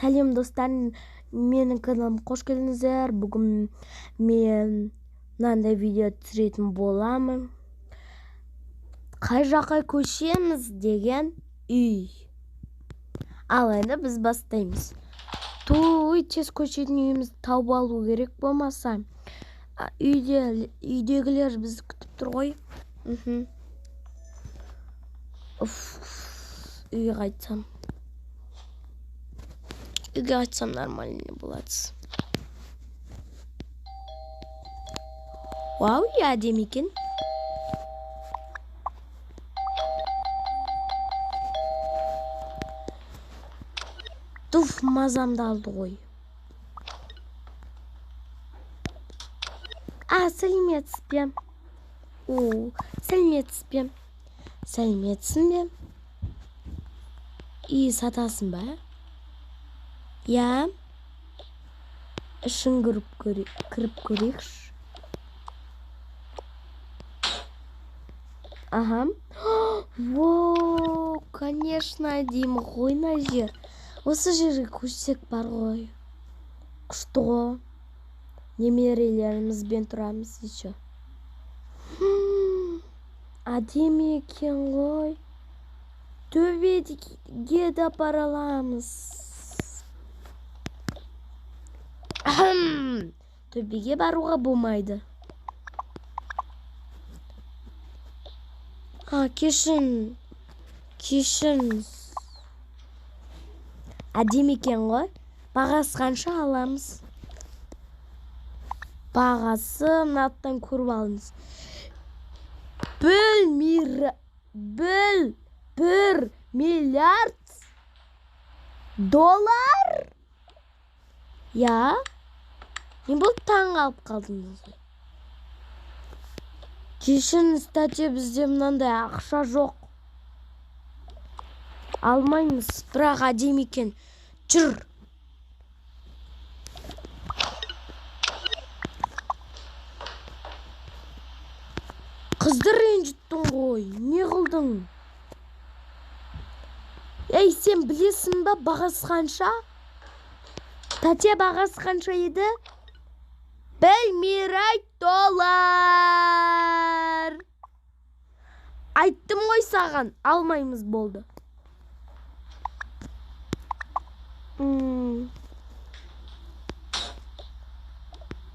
Сәлем достар, менің каналыма қош келдіңіздер. Бүгін мен мынандай видео түсіретін боламын. Қай жаққа көшеміз деген үй. Ал енді біз бастаймыз. Тез көшетін үйімізді тауып алу керек, болмаса үйдегілер бізді күтіп тұр ғой. Үйге қайтсам. Үйге айтсам нормально болады. Вау, әдемі екен. Туф, мазамды алды ғой. Сәлеметсіз бе? Сәлеметсіз бе? Сәлеметсің бе? Үй сатасың ба? Я ішін кіріп көрейікші. Ага. Воу, конечно, әдемі ғой мына жер. Осы жерге көшсек бар ғой. Күшті ғой. Немерелерімізбен тұрамыз еще. Әдемі екен ғой. Төбеге де бара аламыз. Төбеге баруға болмайды. Кешіріңіз. Әдемі екен ғой. Бағасы қанша аламыз? Бағасы мынаттан көріп алыңыз. $1 миллиард доллар? Я? Не бұл таң алып қалдыңыз? Кешіріңіз, тәте, бізде мынандай ақша жоқ. Алмаймыз, бірақ әдемі екен. Жүр. Қызды ренжіттің ғой, не қылдың? Ей, сен білесің ба, бағасы қанша? Тәте, бағасы қанша еді? $1 миллиард доллар. Айттым ғой саған, алмаймыз болды.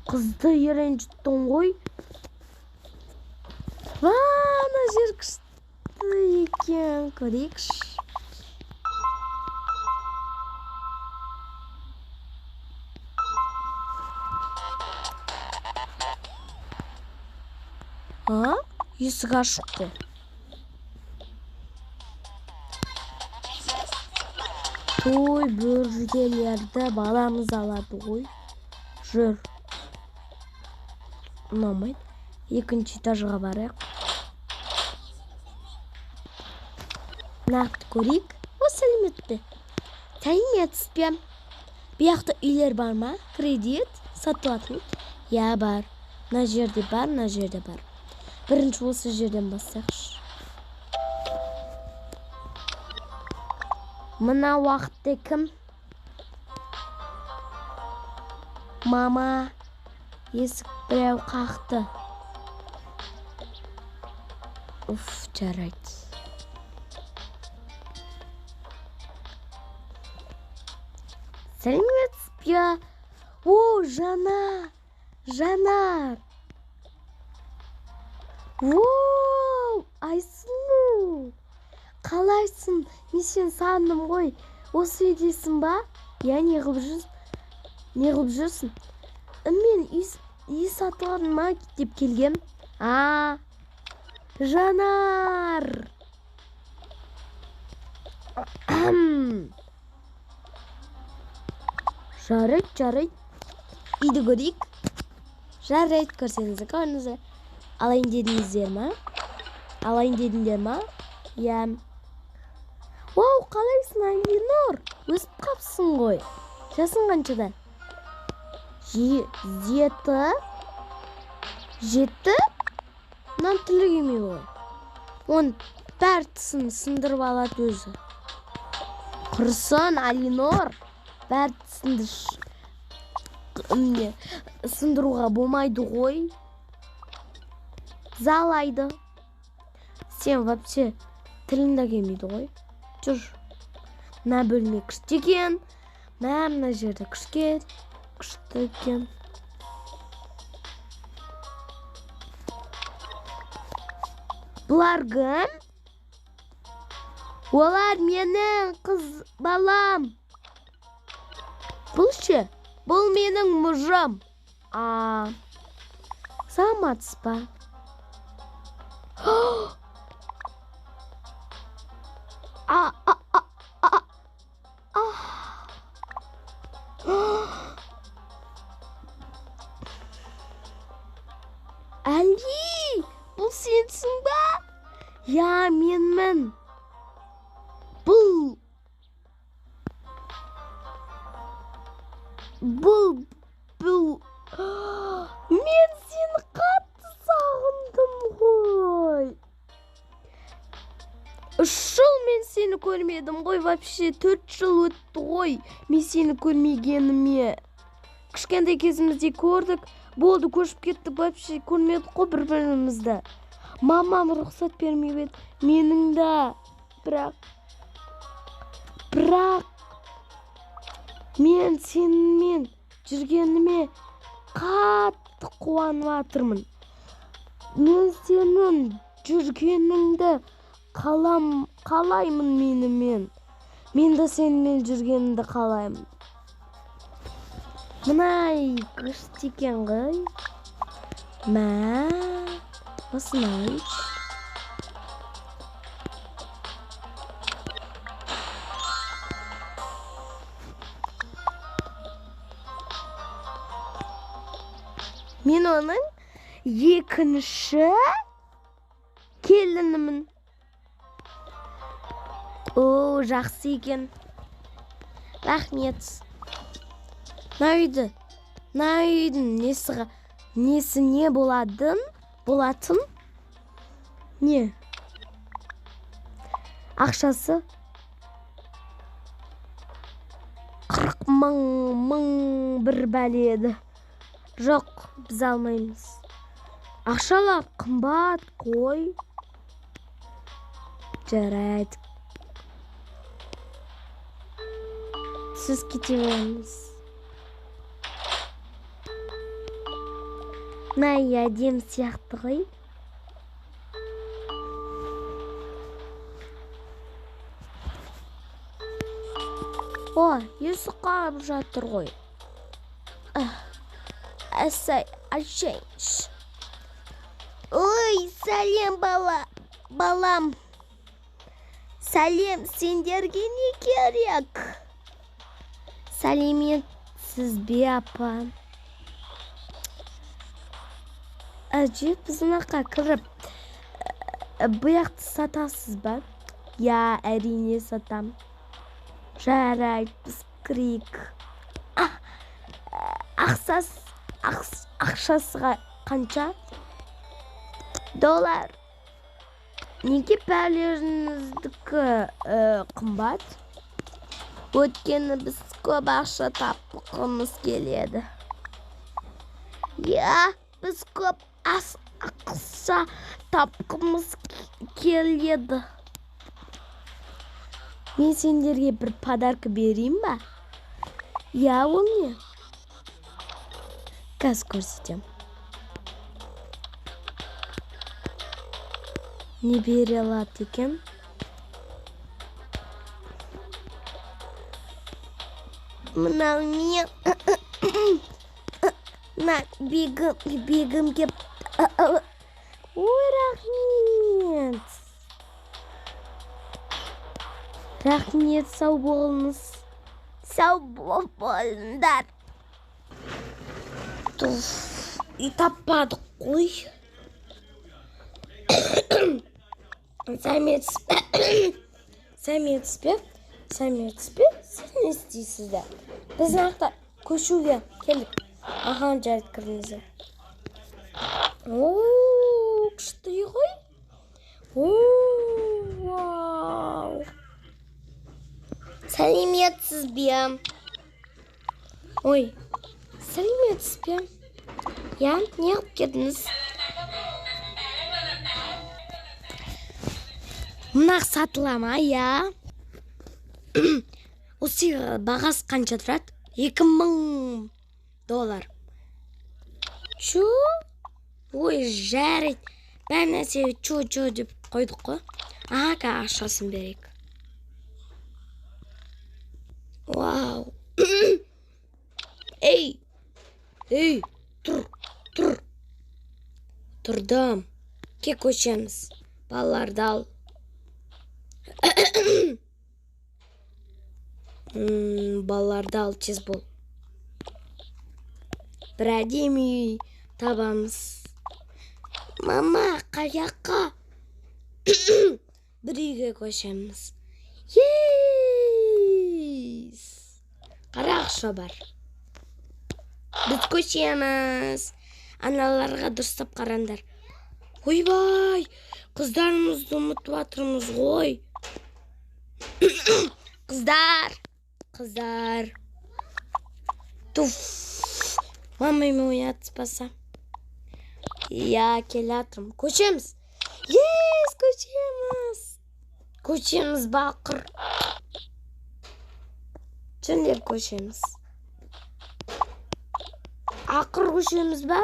Қызды ренжіттің ғой. Ана жер күшті екен, көрейікші. Есік ашық қой. Той бөргелерді баламыз алады ғой. Жүр. Ұнамайды. Екінші этажға барайық. Нақты көрейік. Сәлеметсіз бе? Сәлеметсіз бе? Бұяқта үйлер бар ма? Кредит сатылатын? Я, бар. Мына жерде бар, мына жерде бар. Бірінші осы жерден бассақшы. Мына уақытта кім? Мама, есік біреу қақты. Жарайды. Сәлеметсіз бе? Жанар. Айсұлу. Қалайсың? Мен сен сағындым ғой. Осы үйдесің ба? Я, не қылып жүрсің? Мен үй сатылған ма деп келгем. Жанар. Жарайды. Үйді көрейік. Жарайды, көрсеңіздер. Алайын дедіңдер ма? Я. Қалайсың, Алинор? Өсіп қапсың ғой. Жасың қаншада? 7? Мынан тілі келмей ғой. Он бәрі тісін сындырып алады өзі. Құрсын, Алинор. бәрі сындыруға болмайды ғой. Залайды. Сен вообще тіліңді келмейді ғой. Жүр. Мына бөлме күшті екен. Мына жерде күшті екен. Бұлар кім? Олар менің қыз балам. Бұл ше? Бұл менің мұжым. Саламатсыз ба? Әли, бұл сенсің ба? Я, менмін. Бұл. Мен сені қатты сағындым ғой. 3 жыл мен сені көрмедім ғой, вообще 4 жыл өтті ғой. Мен сені көрмегеніме. Кішкентай кезімізде көрдік, болды көшіп кеттік, вообще көрмедік қой бір-бірімізді. Мамам рұқсат бермей еді, менің да. Бірақ мен сенімен жүргеніме қатты қуанып жатырмын. Мен сенің жүргеніңді қалаймын менімен. Мен да сенімен жүргеніңді қалаймын. Мынай күшті екен ғой. Осынай. Мен оның екінші келінімін. Жақсы екен. Рахмет. Мына үйдің несі не болатын? Не? Ақшасы 40 мың бір бәледі. Жоқ, біз алмаймыз. Ақшалар қымбат қой. Жарайды. Сіз кете беріңіз. Әдем сияқты ғой. Есік қарап жатыр ғой. Әшейш. Ой, сәлем балам. Сәлем, сендерге не керек? Сәлеметсіз бе, апа? Әже, біздің аққа кіріп, бұяқты сатасыз ба? Я, әрине сатам. Жарайды, біз кірейік. Ақшасыға қанша? $. Неге бәлеріңіздікі қымбат? Өткені біз көп ақша тапқымыз келеді. Я, біз көп ақша тапқымыз келеді. Мен сендерге бір подарка берейін ба? Я, ол не? Қазір көрсетем. Не бере алады екен? Мынау мен бегім кеп. Ой, рахмет. Рахмет, сау болыңыз. Сау болыңдар. И таппадық қой. Сәметсіз бе? Сіз не істейсіздер? Біз нақта көшуге келдік. Жарайды, кіріңіздер. Күшті ғой. Вау. Сәлеметсіз бе? Ой, сәлеметсіз бе? Я, не алып келдіңіз? Мына сатыла ма, я? Осы бағасы қанша тұрады? $2000. Чу? Ой, жарайды. Бәр нәрсе чу деп қойдық қой. Аға, ақшасын берейік. Вау. Ей, тұр. Тұрдым. Ке көшеміз. Балаларды ал. Балаларды ал, тез бол. Бір әдемі табамыз. Мама, қаяққа? Бір үйге көшеміз. Ес! Қара ақша бар. Біз көшеміз. Аналарға дұрыстап қараңдар. Ойбай, қыздарымызды ұмытып жатырмыз ғой. Қыздар. Туф. Мамам оятпаса. Я келатырмын. Көшеміз. Ес, көшеміз бақыр. Жөндеп көшеміз. Ақыр көшеміз ба?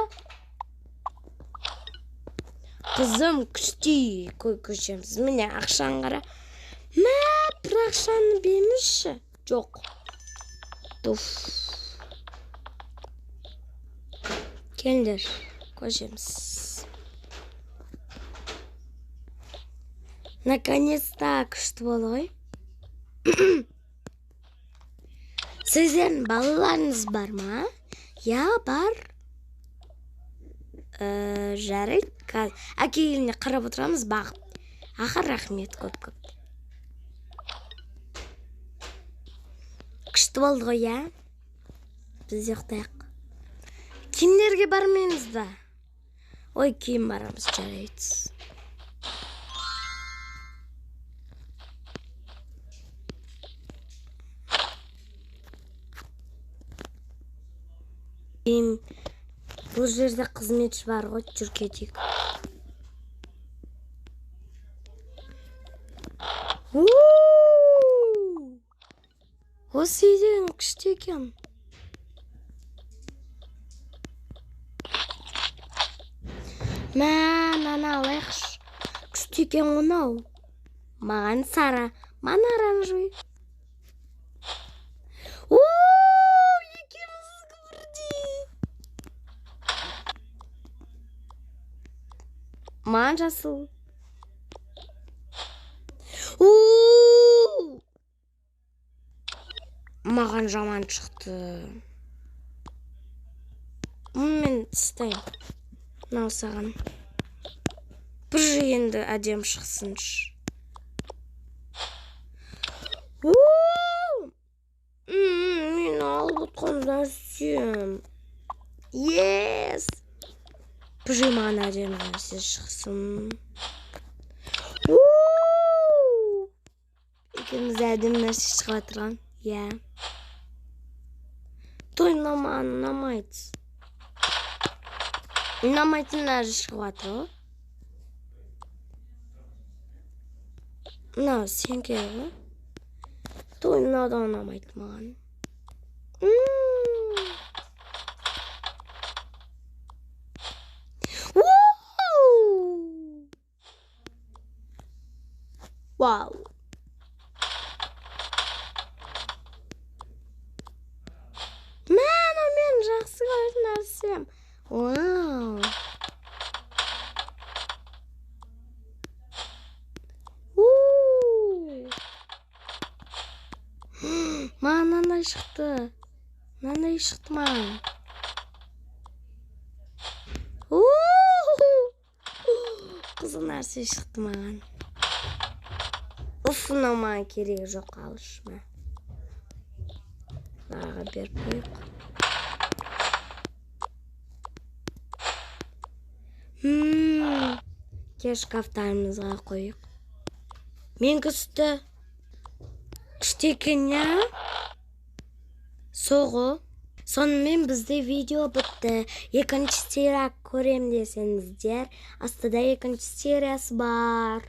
Қызым, күшті көшеміз. Міне ақшаң қара. Мә, бір ақшаны бермеші. Жоқ. Туф. Келдер, көшеміз. Наконец-то күшті болды ғой. Сіздердің балаларыңыз бар ма? Я, бар. Жарайды. Әкеліне қарап отырамыз, бағып. Ақыр рахмет көп. Күшті болды ғой, я? Біз ұйықтайық. Киімдерге бармаймыз ба? Ой, киім барамыз, жарайды. Бұл жерде қызметші бар ғой, жүр кетейік. Осы үйден күшті екен. Мә, алайықшы. Күшті екен онау. Маған сара, маған оранжевый. Екеумізді бірдей. Маған жасыл. Маған жаман шықты. Мен тістейм. Мынау саған. Бір енді әдем шықсыншы. Мен алып отқан нәрсем. Ес! Бір маған әдем нәрсе шықсын. Екеміз әдем нәрсе шығып отырған. Я. Той ұнамайды. Ұнамайтын нәрсе шығып отыр. Мынау сен келе. Той ұнадан ұнамайды маған. Вау. Мен жақсы көретін нәрсем. Вау. Маған мынандай шықты. Мынандай шықты маған. Қызыл нәрсе шықты маған. Мынау маған керегі жоқ, алышма. Аға беріп қойық. Кеш шкафтарымызға қойық. Мен күшті екен, я? Соғы. Sonramen bizde video bitti. Ikinci seriya ko'rem desenizler, aslida ikinci seriyasi bor.